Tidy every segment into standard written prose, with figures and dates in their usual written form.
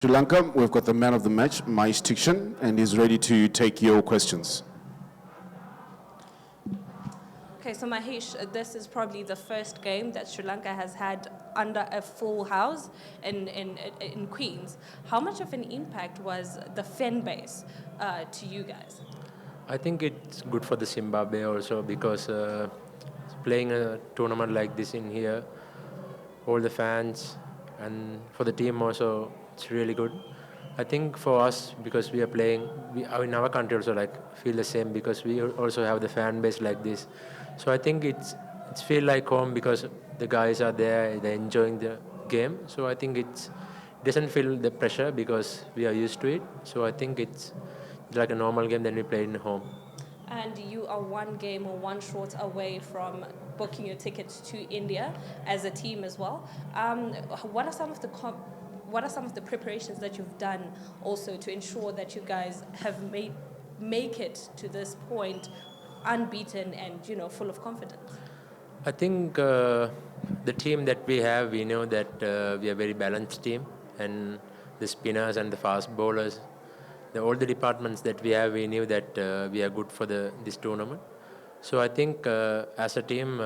Sri Lanka, we've got the man of the match, Maheesh Theekshana, and he's ready to take your questions. Okay, so Maheesh, this is probably the first game that Sri Lanka has had under a full house in Queens. How much of an impact was the fan base to you guys? I think it's good for the Zimbabwe also because playing a tournament like this in here, all the fans and for the team also, it's really good. I think for us because we are playing, in our country also like feel the same because we also have the fan base like this. So I think it's feel like home because the guys are there, they're enjoying the game. So I think it doesn't feel the pressure because we are used to it. So I think it's like a normal game that we play in home. And you are one game or one short away from booking your tickets to India as a team as well. What are some of the preparations that you've done also to ensure that you guys have make it to this point unbeaten and full of confidence? I think the team that we have, we know that we are a very balanced team, and the spinners and the fast bowlers, all the departments that we have, we knew that we are good for this tournament. So I think as a team,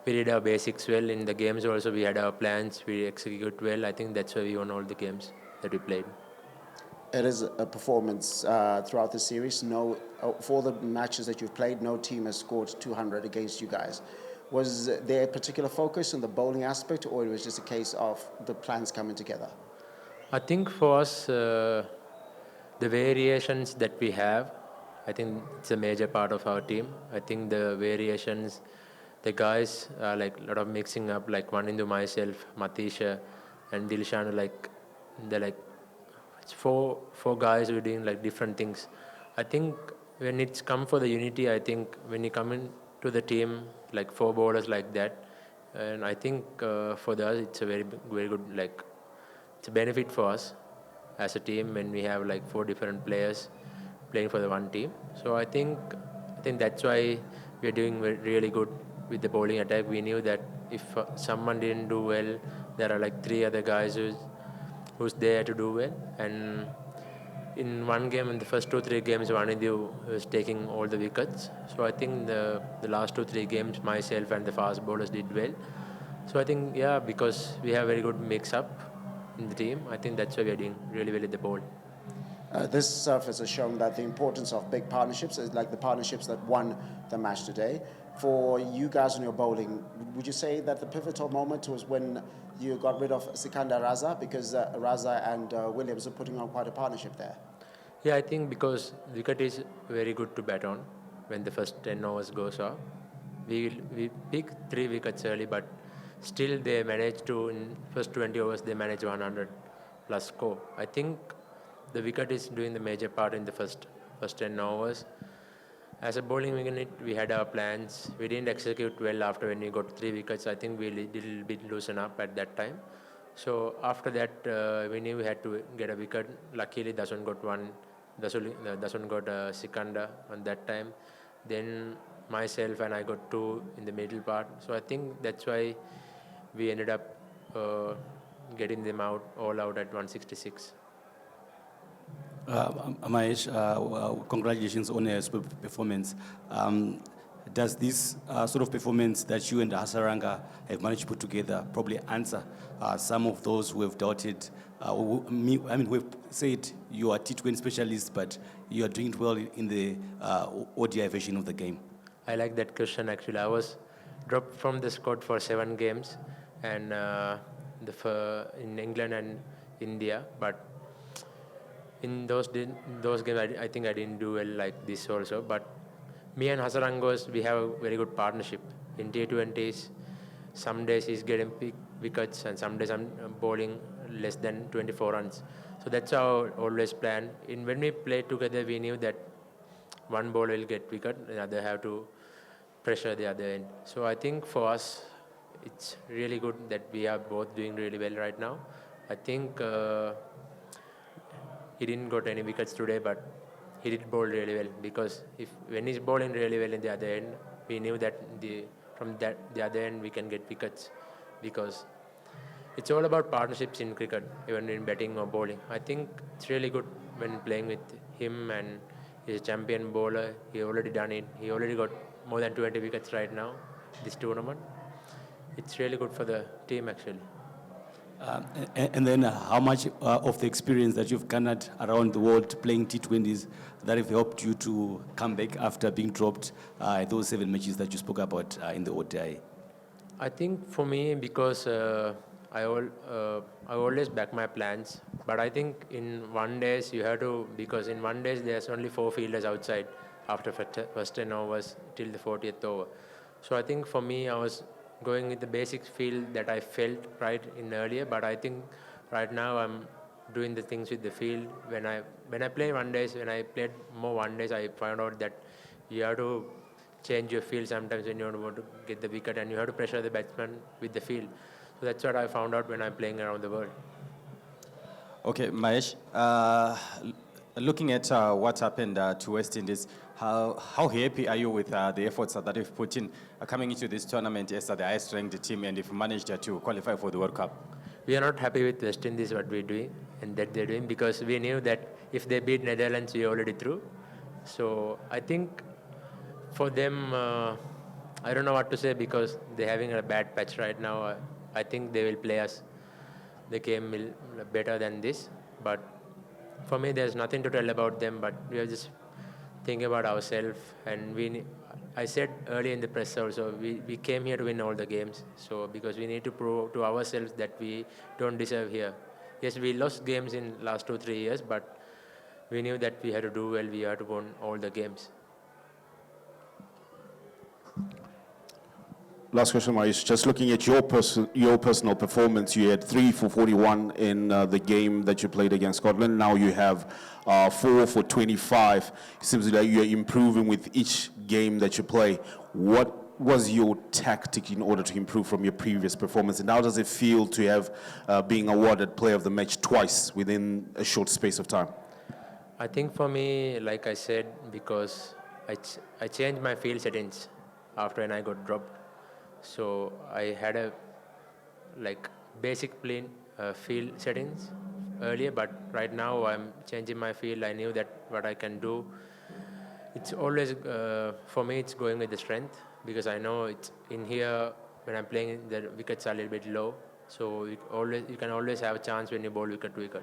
we did our basics well in the games. Also, we had our plans. We execute well. I think that's why we won all the games that we played. It is a performance throughout the series. For the matches that you've played, no team has scored 200 against you guys. Was there a particular focus on the bowling aspect, or it was just a case of the plans coming together? I think for us, the variations that we have, I think it's a major part of our team. I think the variations, the guys are like a lot of mixing up, like one into myself, Matisha, and Dilshan, like they're like it's four guys who are doing like different things. I think when it's come for the unity, I think when you come into the team like four bowlers like that, and I think for us it's a very good like it's a benefit for us as a team when we have like four different players playing for the one team. So I think that's why we are doing really good with the bowling attack. We knew that if someone didn't do well, there are like three other guys who's there to do well. And in one game, in the first 2-3 games, Vanidu was taking all the wickets. So I think the last 2-3 games, myself and the fast bowlers did well. So I think, yeah, because we have very good mix-up in the team, I think that's why we are doing really well at the bowl. This surface has shown that the importance of big partnerships is like the partnerships that won the match today. For you guys in your bowling, would you say that the pivotal moment was when you got rid of Sikandar Raza, because Raza and Williams are putting on quite a partnership there? Yeah, I think because wicket is very good to bat on when the first 10 overs goes off. We pick 3 wickets early, but still they managed to, in first 20 overs, they managed 100 plus score. I think the wicket is doing the major part in the first 10 overs. As a bowling unit, we had our plans. We didn't execute well after when we got 3 wickets. I think we did a little bit loosen up at that time. So after that, we knew we had to get a wicket. Luckily, Dasun got one. Dasun got Sikanda on that time. Then myself and I got 2 in the middle part. So I think that's why we ended up getting them all out at 166. Mahesh, congratulations on your super performance. Does this sort of performance that you and Hasaranga have managed to put together probably answer some of those who have doubted? Who have said you are T20 specialist, but you are doing it well in the ODI version of the game? I like that question actually. I was dropped from the squad for 7 games, and in England and India, but in those games, I think I didn't do well like this also. But me and Hasarangos, we have a very good partnership. In T20s, some days he's getting big wickets and some days I'm bowling less than 24 runs. So that's how I always plan. When we play together, we knew that one bowler will get wicket, the other have to pressure the other end. So I think for us, it's really good that we are both doing really well right now. I think he didn't got any wickets today, but he did bowl really well because when he's bowling really well in the other end, we knew that from the other end we can get wickets because it's all about partnerships in cricket, even in batting or bowling. I think it's really good when playing with him, and he's a champion bowler. He already done it. He already got more than 20 wickets right now, this tournament. It's really good for the team actually. And then how much of the experience that you've garnered around the world playing T20s that have helped you to come back after being dropped those 7 matches that you spoke about in the ODI? I think for me, because I always back my plans, but I think in one days you have to, because in one days there's only 4 fielders outside after first 10 overs till the 40th over. So I think for me, I was going with the basic feel that I felt right in earlier, but I think right now I'm doing the things with the field. When I play one days, when I played more one days, I found out that you have to change your field sometimes when you want to get the wicket, and you have to pressure the batsman with the field. So that's what I found out when I'm playing around the world. Okay, Mahesh, looking at what's happened to West Indies, how happy are you with the efforts that you've put in coming into this tournament as the highest ranked team, and if you managed to qualify for the World Cup? We are not happy with West Indies, what we're doing and that they're doing, because we knew that if they beat Netherlands, we already through. So I think for them, I don't know what to say, because they're having a bad patch right now. I think they will play us the game better than this. But for me, there's nothing to tell about them, but we are just thinking about ourselves. And I said earlier in the press also, we came here to win all the games. So because we need to prove to ourselves that we don't deserve here. Yes, we lost games in last 2-3 years, but we knew that we had to do well. We had to win all the games. Last question, Maheesh. Just looking at your personal performance, you had 3 for 41 in the game that you played against Scotland. Now you have 4 for 25. It seems like you're improving with each game that you play. What was your tactic in order to improve from your previous performance, and how does it feel to have being awarded Player of the Match twice within a short space of time? I think for me, like I said, because I changed my field settings after when I got dropped. So I had a basic plain field settings earlier, but right now I'm changing my field. I knew that what I can do. It's always for me, it's going with the strength, because I know it's in here when I'm playing, the wickets are a little bit low. So you can always have a chance when you bowl wicket to wicket.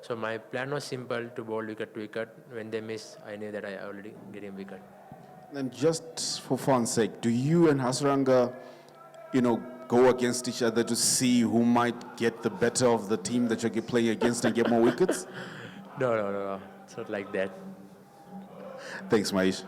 So my plan was simple, to bowl wicket to wicket. When they miss, I knew that I already getting wicket. And just for fun's sake, do you and Hasaranga, go against each other to see who might get the better of the team that you're playing against and get more wickets? No. It's not like that. Thanks, Maheesh.